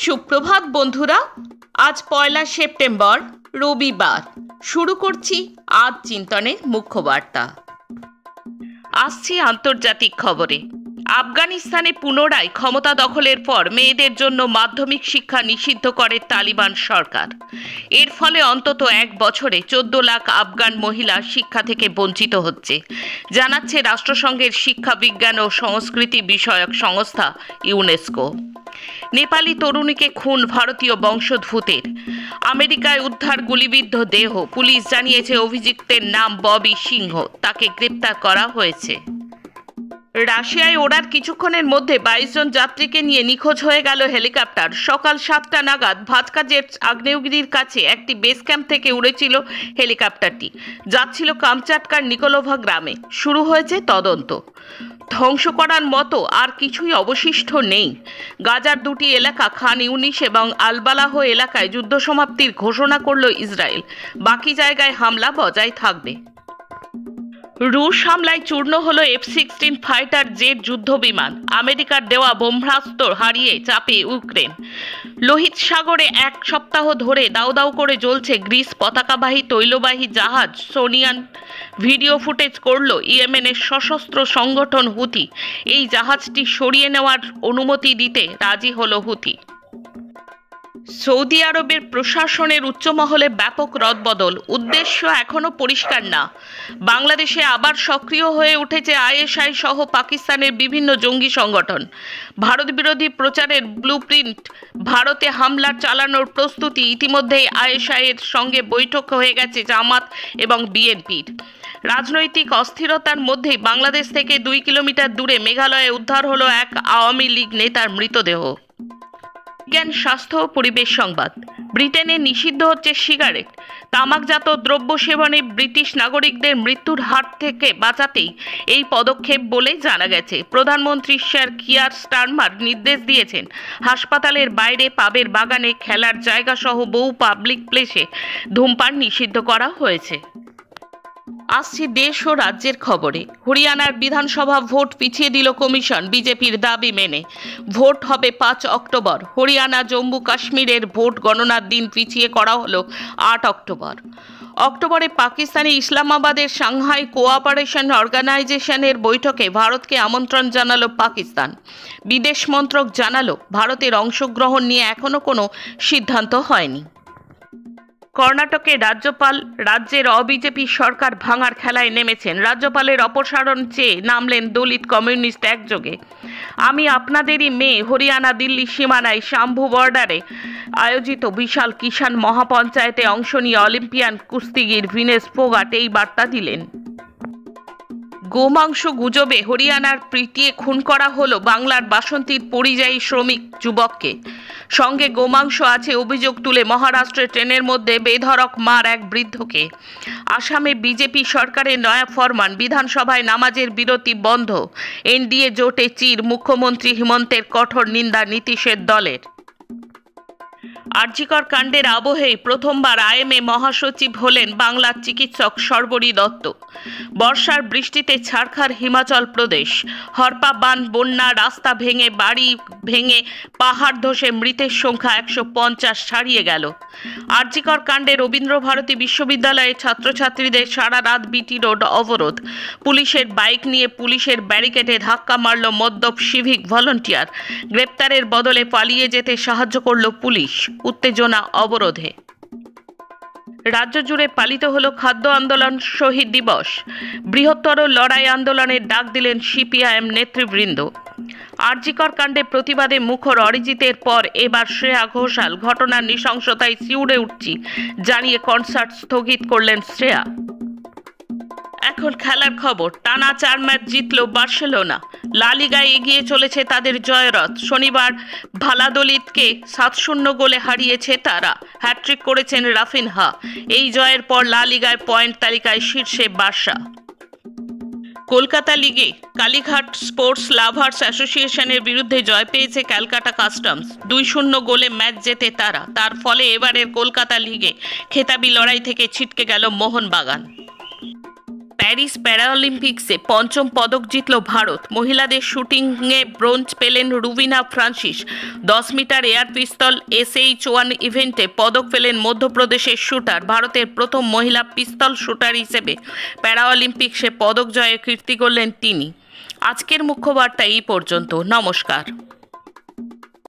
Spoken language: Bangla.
সুপ্রভাত বন্ধুরা, আজ 1 সেপ্টেম্বর রবিবার। শুরু করছি আজ চিন্তনের মুখ্য বার্তা। আসছি আন্তর্জাতিক খবরে। আফগানিস্তানে পুনরায় ক্ষমতা দখলের পর মেয়েদের জন্য মাধ্যমিক শিক্ষা নিষিদ্ধ করে তালিবান সরকার। এর ফলে অন্তত 1 বছরে 14 লাখ আফগান মহিলা শিক্ষা থেকে বঞ্চিত হচ্ছে, জানাচ্ছে রাষ্ট্রসংঘের শিক্ষা বিজ্ঞান ও সংস্কৃতি বিষয়ক সংস্থা ইউনেস্কো। নেপালি তরুণীকে খুন ভারতীয় বংশোদ্ভূতের। আমেরিকায় উদ্ধার গুলিবিদ্ধ দেহ। পুলিশ জানিয়েছে অভিযুক্তের নাম ববি সিংহ, তাকে গ্রেপ্তার করা হয়েছে। রাশিয়ায় ওড়ার কিছুক্ষণের মধ্যে 22 জন যাত্রীকে নিয়ে নিখোঁজ হয়ে গেল হেলিকপ্টার। সকাল 7টা নাগাদ ভাতকাজের আগ্নেয়গিরির কাছে একটি বেস ক্যাম্প থেকে উড়েছিল হেলিকপ্টারটি, যাচ্ছিল কামচাটকার নিকোলোভা গ্রামে। শুরু হয়েছে তদন্ত। ধ্বংস করার মতো আর কিছুই অবশিষ্ট নেই। গাজার 2টি এলাকা খান ইউনিস এবং আলবালাহ এলাকায় যুদ্ধ সমাপ্তির ঘোষণা করল ইসরায়েল। বাকি জায়গায় হামলা বজায় থাকবে। রুশ হামলায় চূর্ণ হলো F-16 ফাইটার জেট যুদ্ধ বিমান। আমেরিকার দেওয়া ব্রহ্মাস্ত্র হারিয়ে চাপে ইউক্রেন। লোহিত সাগরে 1 সপ্তাহ ধরে দাউ দাউ করে জ্বলছে গ্রিস পতাকাবাহী তৈলবাহী জাহাজ সোনিয়ান। ভিডিও ফুটেজ করল ইয়েমেনের সশস্ত্র সংগঠন হুথি। এই জাহাজটি সরিয়ে নেওয়ার অনুমতি দিতে রাজি হলো হুথি। সৌদি আরবের প্রশাসনের উচ্চমহলে ব্যাপক রদবদল। উদ্দেশ্য এখনো পরিষ্কার না। বাংলাদেশে আবার সক্রিয় হয়ে উঠেছে ISI সহ পাকিস্তানের বিভিন্ন জঙ্গি সংগঠন। ভারত বিরোধী প্রচারের ব্লুপ্রিন্ট। ভারতে হামলা চালানোর প্রস্তুতি। ইতিমধ্যেই ISI এর সঙ্গে বৈঠক হয়ে গেছে জামাত এবং বিএনপির। রাজনৈতিক অস্থিরতার মধ্যেই বাংলাদেশ থেকে 2 কিলোমিটার দূরে মেঘালয়ে উদ্ধার হলো এক আওয়ামী লীগ নেতার মৃতদেহ। বিজ্ঞান, স্বাস্থ্য ও পরিবেশ সংবাদ। ব্রিটেনে নিষিদ্ধ হচ্ছে সিগারেট। তামাকজাত দ্রব্য সেবনে ব্রিটিশ নাগরিকদের মৃত্যুর হাত থেকে বাঁচাতেই এই পদক্ষেপ বলে জানা গেছে। প্রধানমন্ত্রী স্যার কিয়ার স্টারমার নির্দেশ দিয়েছেন হাসপাতালের বাইরে, পাবের বাগানে, খেলার জায়গা সহ বহু পাবলিক প্লেসে ধূমপান নিষিদ্ধ করা হয়েছে। আসছি দেশ ও রাজ্যের খবরে। হরিয়ানার বিধানসভা ভোট পিছিয়ে দিল কমিশন বিজেপির দাবি মেনে। ভোট হবে 5 অক্টোবর। হরিয়ানা জম্মু কাশ্মীরের ভোট গণনার দিন পিছিয়ে করা হলো 8 অক্টোবর। অক্টোবরে পাকিস্তানে ইসলামাবাদের সাংহাই কোঅপারেশন অর্গানাইজেশনের বৈঠকে ভারতকে আমন্ত্রণ জানালো পাকিস্তান। বিদেশ মন্ত্রক জানালো ভারতের অংশগ্রহণ নিয়ে এখনো কোনো সিদ্ধান্ত হয়নি। কর্ণাটকের রাজ্যপাল রাজ্যের অবিজেপি সরকার ভাঙার খেলায় নেমেছেন। রাজ্যপালের অপসারণ চেয়ে নামলেন দলিত কমিউনিস্ট একযোগে। আমি আপনাদেরই মেয়ে। হরিয়ানা দিল্লি সীমানায় শাম্ভু বর্ডারে আয়োজিত বিশাল কিষাণ মহাপঞ্চায়েতে অংশ নিয়ে অলিম্পিয়ান কুস্তিগির ভিনেশ ফোগাট এই বার্তা দিলেন। গোমাংস গুজবে হরিয়ানার পিটিয়ে খুন করা হলো বাংলার বাসন্তীর পরিযায়ী শ্রমিক যুবককে। সঙ্গে গোমাংস আছে অভিযোগ তুলে মহারাষ্ট্রের ট্রেনের মধ্যে বেধড়ক মার এক বৃদ্ধকে। আসামে বিজেপি সরকারের নয়া ফরমান, বিধানসভায় নামাজের বিরতি বন্ধ। NDA জোটে চির, মুখ্যমন্ত্রী হিমন্তের কঠোর নিন্দা নীতীশের দলের। আরজিকর কাণ্ডের আবহেই প্রথমবার IMA মহাসচিব হলেন বাংলার চিকিৎসক শর্বরী দত্ত। বর্ষার বৃষ্টিতে ছারখার হিমাচল প্রদেশ। হরপা বান বন্যা, রাস্তা ভেঙে, বাড়ি ভেঙে, পাহাড় ধসে মৃতের সংখ্যা 150 ছাড়িয়ে গেল। আরজিকর কাণ্ডে রবীন্দ্রভারতী বিশ্ববিদ্যালয়ের ছাত্রছাত্রীদের সারা রাত BT রোড অবরোধ। পুলিশের বাইক নিয়ে পুলিশের ব্যারিকেডে ধাক্কা মারল মদ্যপ সিভিক ভলান্টিয়ার। গ্রেপ্তারের বদলে পালিয়ে যেতে সাহায্য করল পুলিশ। উত্তেজনা অবরোধে। রাজ্য জুড়ে পালিত হলো খাদ্য আন্দোলন শহীদ দিবস। বৃহত্তর লড়াই আন্দোলনের ডাক দিলেন CPIM নেতৃবৃন্দ। আরজিকর কাণ্ডে প্রতিবাদে মুখর অরিজিতের পর এবার শ্রেয়া ঘোষাল। ঘটনার নৃশংসতায় শিউরে উঠছি জানিয়ে কনসার্ট স্থগিত করলেন শ্রেয়া। এখন খেলার খবর। টানা 4 ম্যাচ জিতল বার্সেলোনা। লা লিগায় এগিয়ে চলেছে তাদের জয়রথ। শনিবার ভালাদোলিদকে 7-0 গোলে হারিয়েছে তারা। হ্যাট্রিক করেছেন রাফিনহা। এই জয়ের পর লা লিগায় পয়েন্ট তালিকায় শীর্ষে বার্সা। কলকাতা লিগে কালীঘাট স্পোর্টস লাভার্স অ্যাসোসিয়েশনের বিরুদ্ধে জয় পেয়েছে ক্যালকাটা কাস্টমস। 2-0 গোলে ম্যাচ জেতে তারা। তার ফলে এবারের কলকাতা লিগে খেতাবি লড়াই থেকে ছিটকে গেল মোহনবাগান। প্যারিস প্যারাঅলিম্পিক্সে পঞ্চম পদক জিতল ভারত। মহিলাদের শুটিংয়ে ব্রোঞ্জ পেলেন Rubina Francis. 10 metre air pistol SH1 ইভেন্টে পদক পেলেন মধ্যপ্রদেশের শুটার। ভারতের প্রথম মহিলা পিস্তল শুটার হিসেবে প্যারাঅলিম্পিক্সে পদক জয়ে কীর্তি করলেন তিনি। আজকের মুখ্য বার্তা এই পর্যন্ত। নমস্কার।